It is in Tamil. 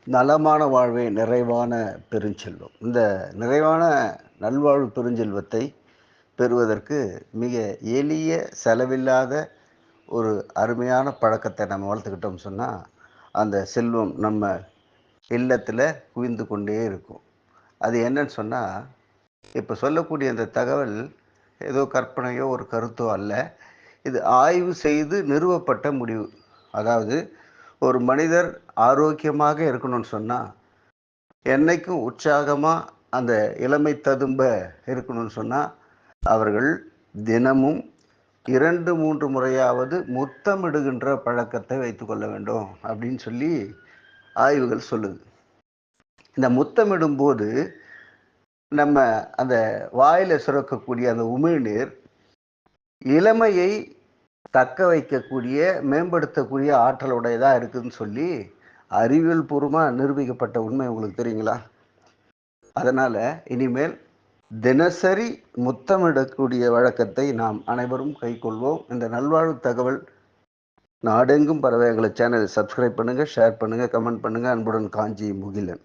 நலமான வாழ்வே நிறைவான பெருஞ்செல்வம். இந்த நிறைவான நல்வாழ்வு பெருஞ்செல்வத்தை பெறுவதற்கு மிக எளிய, செலவில்லாத ஒரு அருமையான பழக்கத்தை நம்ம வளர்த்துக்கிட்டோம்னு சொன்னா, அந்த செல்வம் நம்ம இல்லத்தில குவிந்து கொண்டே இருக்கும். அது என்னன்னு சொன்னா, இப்ப சொல்லக்கூடிய இந்த தகவல் ஏதோ கற்பனையோ, ஒரு கருத்தோ அல்ல. இது ஆய்வு செய்து நிறுவப்பட்ட முடிவு. அதாவது ஒரு மனிதர் ஆரோக்கியமாக இருக்கணும்னு சொன்னா, என்னைக்கும் உற்சாகமா அந்த இளமை ததும்ப இருக்கணும்னு சொன்னா, அவர்கள் தினமும் 2, 3 முறையாவது முத்தமிடுகின்ற பழக்கத்தை வைத்துக்கொள்ள வேண்டும் அப்படின்னு சொல்லி ஆய்வுகள் சொல்லுது. இந்த முத்தமிடும்போது நம்ம அந்த வாயில சுரக்கக்கூடிய அந்த உமிழ்நீர் இளமையை தக்க வைக்கக்கூடிய, மேம்படுத்தக்கூடிய ஆற்றல் உடையதா இருக்குதுன்னு சொல்லி அறிவியல் பூர்வமா நிரூபிக்கப்பட்ட உண்மை உங்களுக்கு தெரியுங்களா? அதனால இனிமேல் தினசரி முத்தமிடக்கூடிய வழக்கத்தை நாம் அனைவரும் கைக்கொள்வோம். இந்த நல்வாழ்வு தகவல் நாடெங்கும் பரவ எங்களை சேனலை சப்ஸ்கிரைப் பண்ணுங்க, ஷேர் பண்ணுங்க, கமெண்ட் பண்ணுங்க. அன்புடன் காஞ்சி முகிலன்.